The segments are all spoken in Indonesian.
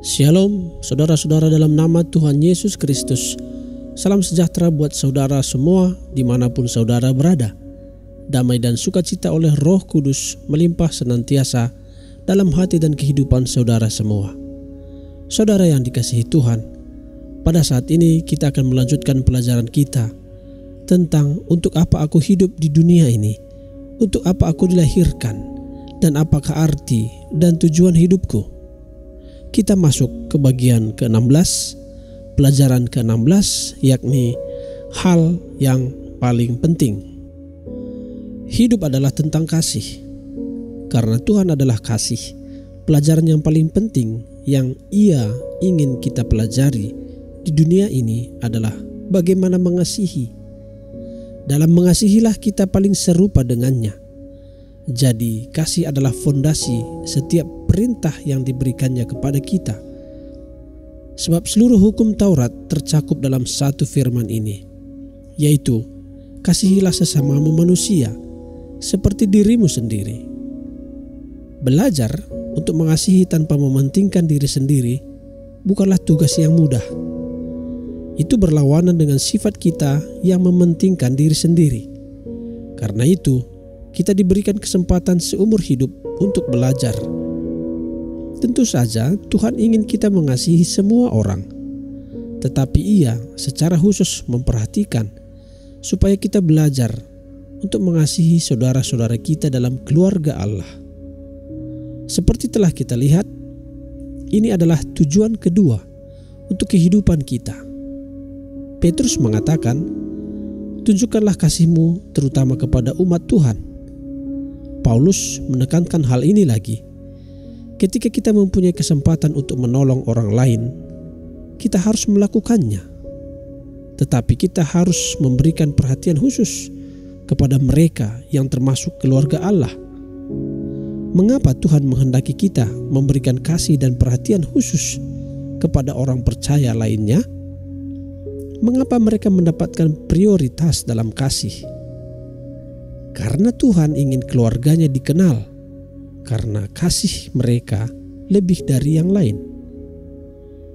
Shalom, saudara-saudara dalam nama Tuhan Yesus Kristus. Salam sejahtera buat saudara semua dimanapun saudara berada. Damai dan sukacita oleh Roh Kudus melimpah senantiasa dalam hati dan kehidupan saudara semua. Saudara yang dikasihi Tuhan, pada saat ini kita akan melanjutkan pelajaran kita tentang untuk apa aku hidup di dunia ini, untuk apa aku dilahirkan, dan apakah arti dan tujuan hidupku. Kita masuk ke bagian ke-16, pelajaran ke-16, yakni hal yang paling penting. Hidup adalah tentang kasih. Karena Tuhan adalah kasih, pelajaran yang paling penting yang Ia ingin kita pelajari di dunia ini adalah bagaimana mengasihi. Dalam mengasihilah kita paling serupa dengannya. Jadi kasih adalah fondasi setiap perintah yang diberikannya kepada kita. Sebab seluruh hukum Taurat tercakup dalam satu firman ini, yaitu kasihilah sesamamu manusia seperti dirimu sendiri. Belajar untuk mengasihi tanpa mementingkan diri sendiri bukanlah tugas yang mudah. Itu berlawanan dengan sifat kita yang mementingkan diri sendiri. Karena itu, kita diberikan kesempatan seumur hidup untuk belajar. Tentu saja Tuhan ingin kita mengasihi semua orang, tetapi Ia secara khusus memperhatikan supaya kita belajar untuk mengasihi saudara-saudara kita dalam keluarga Allah. Seperti telah kita lihat, ini adalah tujuan kedua untuk kehidupan kita. Petrus mengatakan, tunjukkanlah kasihmu terutama kepada umat Tuhan. Paulus menekankan hal ini lagi. Ketika kita mempunyai kesempatan untuk menolong orang lain, kita harus melakukannya. Tetapi kita harus memberikan perhatian khusus kepada mereka yang termasuk keluarga Allah. Mengapa Tuhan menghendaki kita memberikan kasih dan perhatian khusus kepada orang percaya lainnya? Mengapa mereka mendapatkan prioritas dalam kasih? Karena Tuhan ingin keluarganya dikenal, karena kasih mereka lebih dari yang lain.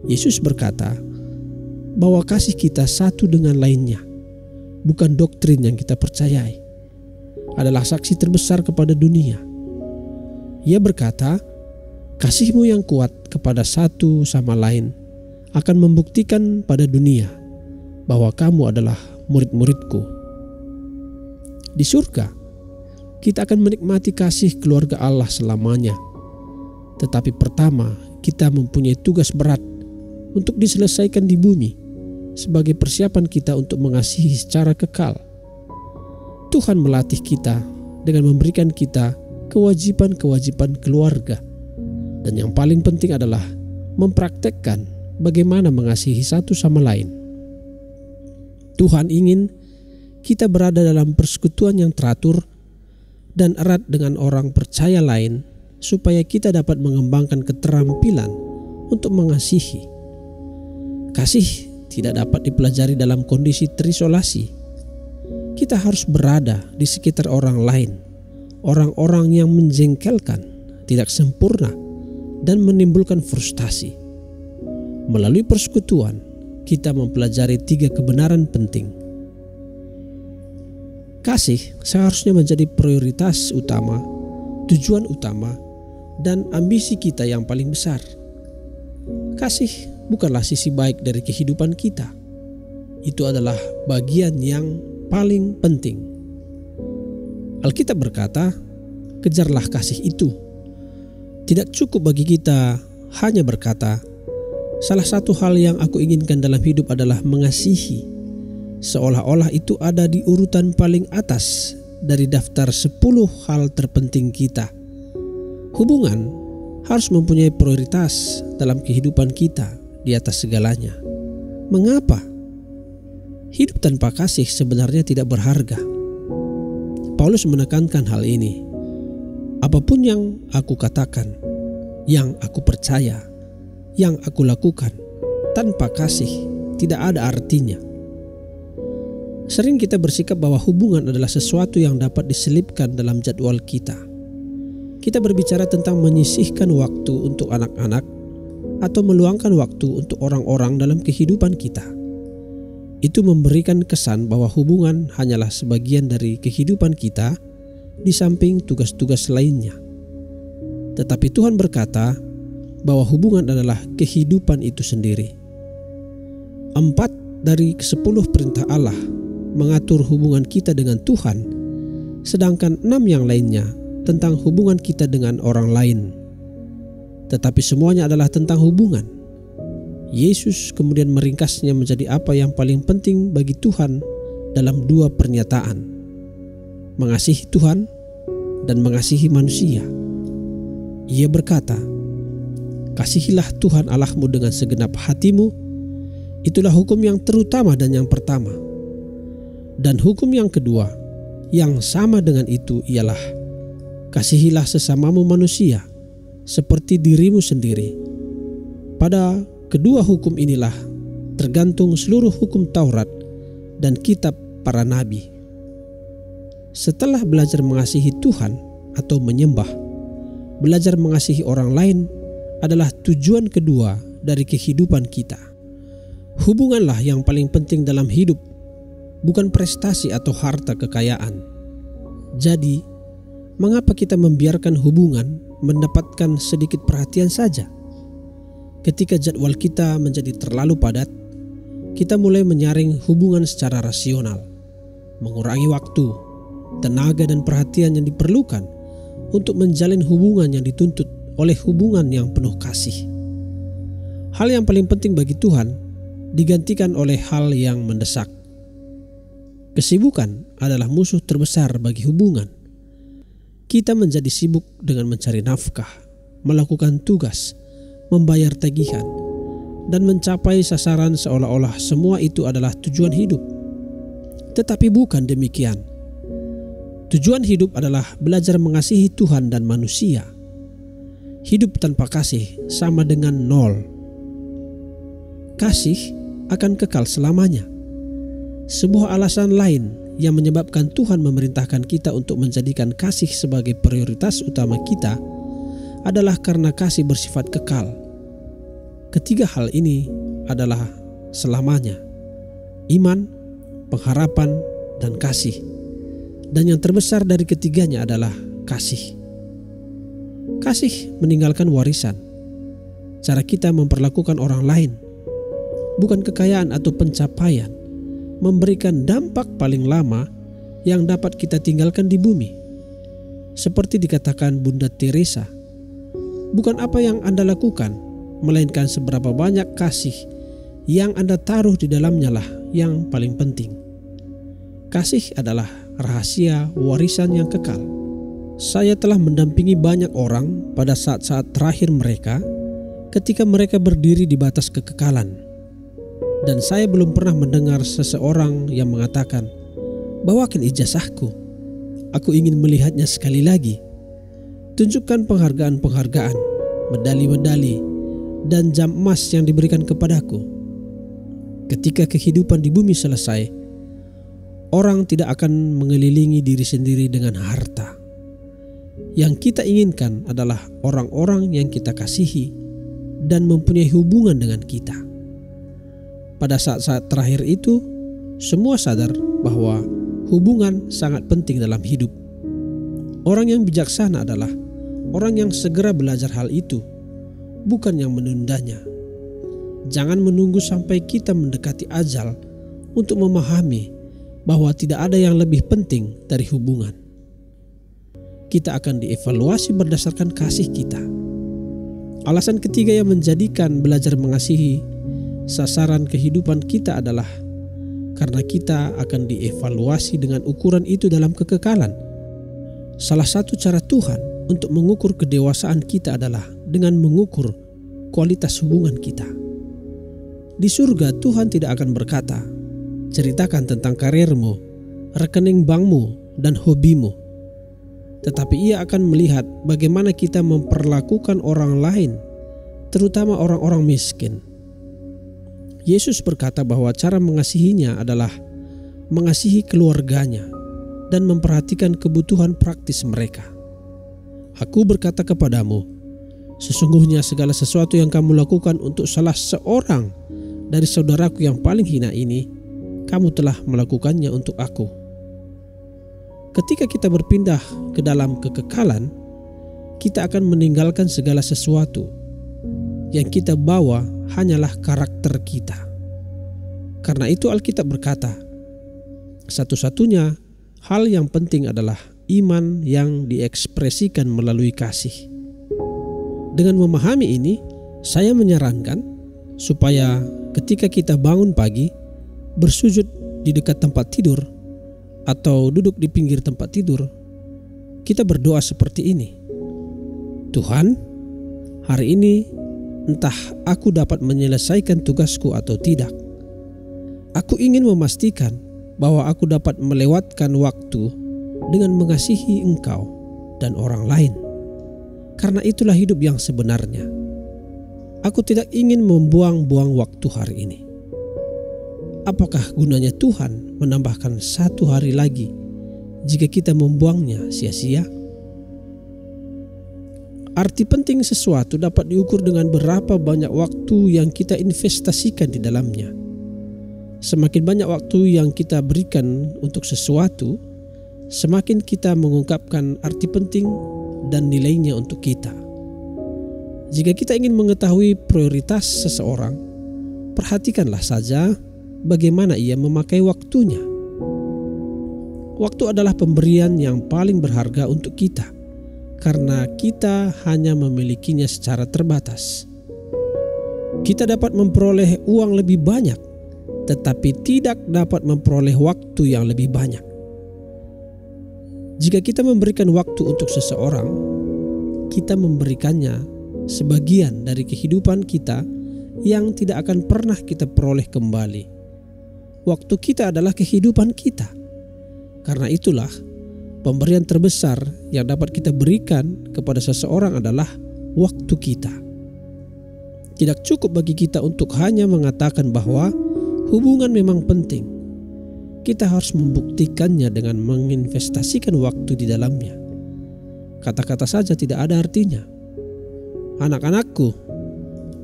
Yesus berkata bahwa kasih kita satu dengan lainnya, bukan doktrin yang kita percayai, adalah saksi terbesar kepada dunia. Ia berkata, kasihmu yang kuat kepada satu sama lain akan membuktikan pada dunia bahwa kamu adalah murid-muridku. Di surga, kita akan menikmati kasih keluarga Allah selamanya. Tetapi pertama, kita mempunyai tugas berat untuk diselesaikan di bumi sebagai persiapan kita untuk mengasihi secara kekal. Tuhan melatih kita dengan memberikan kita kewajiban-kewajiban keluarga. Dan yang paling penting adalah mempraktekkan bagaimana mengasihi satu sama lain. Tuhan ingin kita berada dalam persekutuan yang teratur dan erat dengan orang percaya lain supaya kita dapat mengembangkan keterampilan untuk mengasihi. Kasih tidak dapat dipelajari dalam kondisi terisolasi. Kita harus berada di sekitar orang lain, orang-orang yang menjengkelkan, tidak sempurna, dan menimbulkan frustasi. Melalui persekutuan, kita mempelajari 3 kebenaran penting. Kasih seharusnya menjadi prioritas utama, tujuan utama, dan ambisi kita yang paling besar. Kasih bukanlah sisi baik dari kehidupan kita. Itu adalah bagian yang paling penting. Alkitab berkata, kejarlah kasih itu. Tidak cukup bagi kita hanya berkata, salah satu hal yang aku inginkan dalam hidup adalah mengasihi. Seolah-olah itu ada di urutan paling atas dari daftar 10 hal terpenting kita. Hubungan harus mempunyai prioritas dalam kehidupan kita di atas segalanya. Mengapa? Hidup tanpa kasih sebenarnya tidak berharga. Paulus menekankan hal ini. Apapun yang aku katakan, yang aku percaya, yang aku lakukan, tanpa kasih tidak ada artinya. Sering kita bersikap bahwa hubungan adalah sesuatu yang dapat diselipkan dalam jadwal kita. Kita berbicara tentang menyisihkan waktu untuk anak-anak, atau meluangkan waktu untuk orang-orang dalam kehidupan kita. Itu memberikan kesan bahwa hubungan hanyalah sebagian dari kehidupan kita di samping tugas-tugas lainnya. Tetapi Tuhan berkata bahwa hubungan adalah kehidupan itu sendiri. 4 dari ke-10 perintah Allah mengatur hubungan kita dengan Tuhan, sedangkan 6 yang lainnya tentang hubungan kita dengan orang lain. Tetapi semuanya adalah tentang hubungan. Yesus kemudian meringkasnya menjadi apa yang paling penting bagi Tuhan dalam 2 pernyataan: mengasihi Tuhan dan mengasihi manusia. Ia berkata, "Kasihilah Tuhan Allahmu dengan segenap hatimu." Itulah hukum yang terutama dan yang pertama. Dan hukum yang kedua yang sama dengan itu ialah, "Kasihilah sesamamu manusia seperti dirimu sendiri." Pada kedua hukum inilah tergantung seluruh hukum Taurat dan kitab para nabi. Setelah belajar mengasihi Tuhan atau menyembah, belajar mengasihi orang lain adalah tujuan kedua dari kehidupan kita. Hubunganlah yang paling penting dalam hidup, bukan prestasi atau harta kekayaan. Jadi, mengapa kita membiarkan hubungan mendapatkan sedikit perhatian saja? Ketika jadwal kita menjadi terlalu padat, kita mulai menyaring hubungan secara rasional, mengurangi waktu, tenaga dan perhatian yang diperlukan untuk menjalin hubungan yang dituntut oleh hubungan yang penuh kasih. Hal yang paling penting bagi Tuhan digantikan oleh hal yang mendesak. Kesibukan adalah musuh terbesar bagi hubungan. Kita menjadi sibuk dengan mencari nafkah, melakukan tugas, membayar tagihan, dan mencapai sasaran seolah-olah semua itu adalah tujuan hidup. Tetapi bukan demikian. Tujuan hidup adalah belajar mengasihi Tuhan dan manusia. Hidup tanpa kasih sama dengan 0. Kasih akan kekal selamanya. Sebuah alasan lain yang menyebabkan Tuhan memerintahkan kita untuk menjadikan kasih sebagai prioritas utama kita adalah karena kasih bersifat kekal. Ketiga hal ini adalah selamanya: iman, pengharapan, dan kasih. Dan yang terbesar dari ketiganya adalah kasih. Kasih meninggalkan warisan, cara kita memperlakukan orang lain, bukan kekayaan atau pencapaian, memberikan dampak paling lama yang dapat kita tinggalkan di bumi. Seperti dikatakan Bunda Teresa, bukan apa yang Anda lakukan, melainkan seberapa banyak kasih yang Anda taruh di dalamnya lah yang paling penting. Kasih adalah rahasia warisan yang kekal. Saya telah mendampingi banyak orang pada saat-saat terakhir mereka ketika mereka berdiri di batas kekekalan. Dan saya belum pernah mendengar seseorang yang mengatakan, "Bawakan ijazahku, aku ingin melihatnya sekali lagi. Tunjukkan penghargaan-penghargaan, medali-medali, dan jam emas yang diberikan kepadaku." Ketika kehidupan di bumi selesai, orang tidak akan mengelilingi diri sendiri dengan harta. Yang kita inginkan adalah orang-orang yang kita kasihi dan mempunyai hubungan dengan kita. Pada saat-saat terakhir itu, semua sadar bahwa hubungan sangat penting dalam hidup. Orang yang bijaksana adalah orang yang segera belajar hal itu, bukan yang menundanya. Jangan menunggu sampai kita mendekati ajal untuk memahami bahwa tidak ada yang lebih penting dari hubungan. Kita akan dievaluasi berdasarkan kasih kita. Alasan ketiga yang menjadikan belajar mengasihi sasaran kehidupan kita adalah karena kita akan dievaluasi dengan ukuran itu dalam kekekalan. Salah satu cara Tuhan untuk mengukur kedewasaan kita adalah dengan mengukur kualitas hubungan kita. Di surga Tuhan tidak akan berkata, "Ceritakan tentang karirmu, rekening bankmu, dan hobimu." Tetapi Ia akan melihat bagaimana kita memperlakukan orang lain, terutama orang-orang miskin. Yesus berkata bahwa cara mengasihinya adalah mengasihi keluarganya dan memperhatikan kebutuhan praktis mereka. "Aku berkata kepadamu, Sesungguhnya segala sesuatu yang kamu lakukan untuk salah seorang dari saudaraku yang paling hina ini, kamu telah melakukannya untuk aku. Ketika kita berpindah ke dalam kekekalan, kita akan meninggalkan segala sesuatu. Yang kita bawa hanyalah karakter kita. Karena itu Alkitab berkata, satu-satunya hal yang penting adalah iman yang diekspresikan melalui kasih. Dengan memahami ini, saya menyarankan supaya ketika kita bangun pagi, bersujud di dekat tempat tidur atau duduk di pinggir tempat tidur, kita berdoa seperti ini. Tuhan, hari ini entah aku dapat menyelesaikan tugasku atau tidak. Aku ingin memastikan bahwa aku dapat melewatkan waktu dengan mengasihi Engkau dan orang lain. Karena itulah hidup yang sebenarnya. Aku tidak ingin membuang-buang waktu hari ini. Apakah gunanya Tuhan menambahkan satu hari lagi jika kita membuangnya sia-sia? Arti penting sesuatu dapat diukur dengan berapa banyak waktu yang kita investasikan di dalamnya. Semakin banyak waktu yang kita berikan untuk sesuatu, semakin kita mengungkapkan arti penting dan nilainya untuk kita. Jika kita ingin mengetahui prioritas seseorang, perhatikanlah saja bagaimana ia memakai waktunya. Waktu adalah pemberian yang paling berharga untuk kita, karena kita hanya memilikinya secara terbatas. Kita dapat memperoleh uang lebih banyak, tetapi tidak dapat memperoleh waktu yang lebih banyak. Jika kita memberikan waktu untuk seseorang, kita memberikannya sebagian dari kehidupan kita yang tidak akan pernah kita peroleh kembali. Waktu kita adalah kehidupan kita. Karena itulah, pemberian terbesar yang dapat kita berikan kepada seseorang adalah waktu kita. Tidak cukup bagi kita untuk hanya mengatakan bahwa hubungan memang penting. Kita harus membuktikannya dengan menginvestasikan waktu di dalamnya. Kata-kata saja tidak ada artinya. Anak-anakku,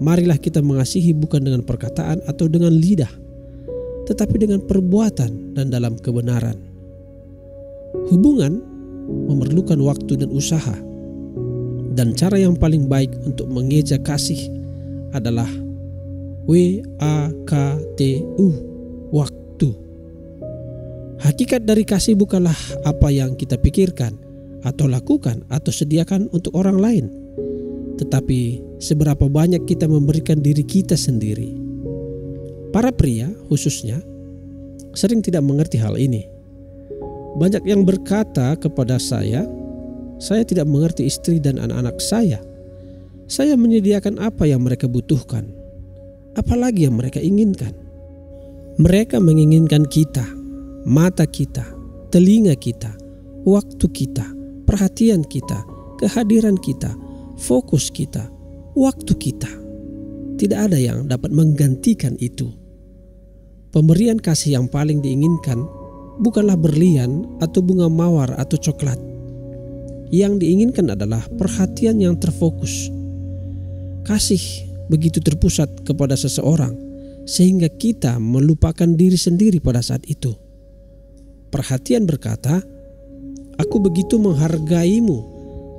marilah kita mengasihi bukan dengan perkataan atau dengan lidah, tetapi dengan perbuatan dan dalam kebenaran. Hubungan memerlukan waktu dan usaha. Dan cara yang paling baik untuk mengeja kasih adalah WAKTU, waktu. Hakikat dari kasih bukanlah apa yang kita pikirkan atau lakukan atau sediakan untuk orang lain, tetapi seberapa banyak kita memberikan diri kita sendiri. Para pria khususnya sering tidak mengerti hal ini. Banyak yang berkata kepada saya tidak mengerti istri dan anak-anak saya. Saya menyediakan apa yang mereka butuhkan, apalagi yang mereka inginkan. Mereka menginginkan kita, mata kita, telinga kita, waktu kita, perhatian kita, kehadiran kita, fokus kita, waktu kita. Tidak ada yang dapat menggantikan itu. Pemberian kasih yang paling diinginkan bukanlah berlian atau bunga mawar atau coklat. Yang diinginkan adalah perhatian yang terfokus. Kasih begitu terpusat kepada seseorang sehingga kita melupakan diri sendiri pada saat itu. Perhatian berkata, aku begitu menghargaimu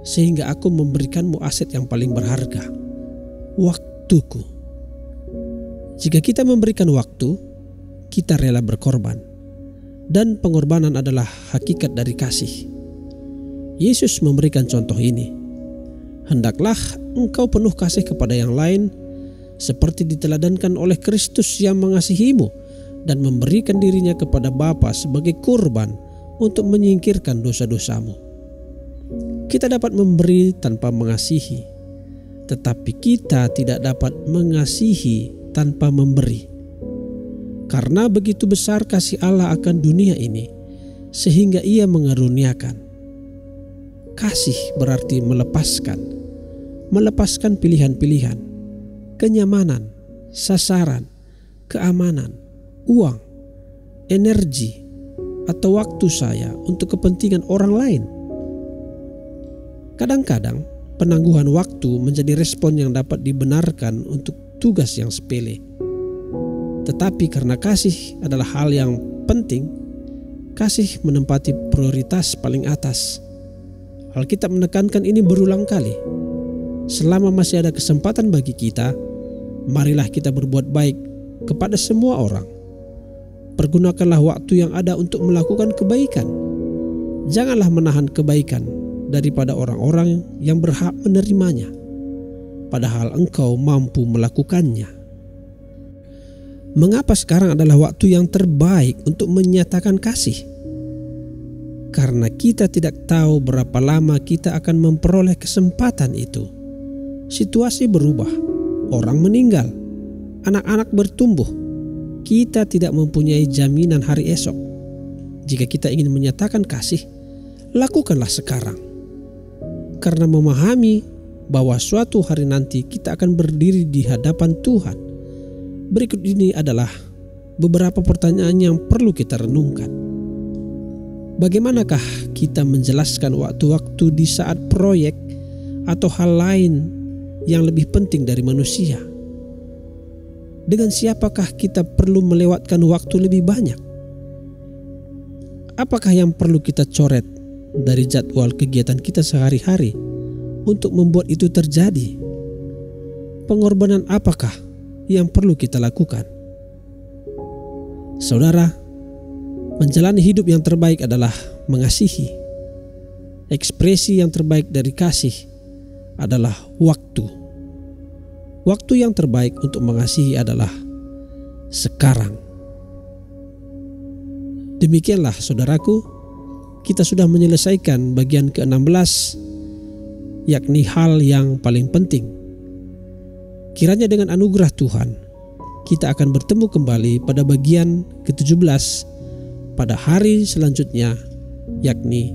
sehingga aku memberikanmu aset yang paling berharga, waktuku. Jika kita memberikan waktu, kita rela berkorban. Dan pengorbanan adalah hakikat dari kasih. Yesus memberikan contoh ini. Hendaklah engkau penuh kasih kepada yang lain, seperti diteladankan oleh Kristus yang mengasihimu dan memberikan dirinya kepada Bapa sebagai kurban untuk menyingkirkan dosa-dosamu. Kita dapat memberi tanpa mengasihi, tetapi kita tidak dapat mengasihi tanpa memberi. Karena begitu besar kasih Allah akan dunia ini, sehingga Ia mengaruniakan. Kasih berarti melepaskan pilihan-pilihan, kenyamanan, sasaran, keamanan, uang, energi, atau waktu saya untuk kepentingan orang lain. Kadang-kadang penangguhan waktu menjadi respon yang dapat dibenarkan untuk tugas yang sepele. Tetapi karena kasih adalah hal yang penting, kasih menempati prioritas paling atas. Alkitab menekankan ini berulang kali. Selama masih ada kesempatan bagi kita, marilah kita berbuat baik kepada semua orang. Pergunakanlah waktu yang ada untuk melakukan kebaikan. Janganlah menahan kebaikan daripada orang-orang yang berhak menerimanya, padahal engkau mampu melakukannya. Mengapa sekarang adalah waktu yang terbaik untuk menyatakan kasih? Karena kita tidak tahu berapa lama kita akan memperoleh kesempatan itu. Situasi berubah, orang meninggal, anak-anak bertumbuh. Kita tidak mempunyai jaminan hari esok. Jika kita ingin menyatakan kasih, lakukanlah sekarang. Karena memahami bahwa suatu hari nanti kita akan berdiri di hadapan Tuhan. Berikut ini adalah beberapa pertanyaan yang perlu kita renungkan. Bagaimanakah kita menjelaskan waktu-waktu di saat proyek atau hal lain yang lebih penting dari manusia? Dengan siapakah kita perlu melewatkan waktu lebih banyak? Apakah yang perlu kita coret dari jadwal kegiatan kita sehari-hari untuk membuat itu terjadi? Pengorbanan apakah yang perlu kita lakukan? Saudara, menjalani hidup yang terbaik adalah mengasihi. Ekspresi yang terbaik dari kasih adalah waktu. Waktu yang terbaik untuk mengasihi adalah sekarang. Demikianlah saudaraku, kita sudah menyelesaikan bagian ke-16, yakni hal yang paling penting. Kiranya dengan anugerah Tuhan, kita akan bertemu kembali pada bagian ke-17 pada hari selanjutnya, yakni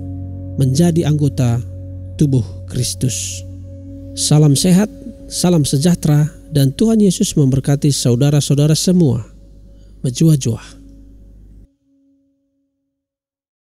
menjadi anggota tubuh Kristus. Salam sehat, salam sejahtera, dan Tuhan Yesus memberkati saudara-saudara semua. Berjua-jua.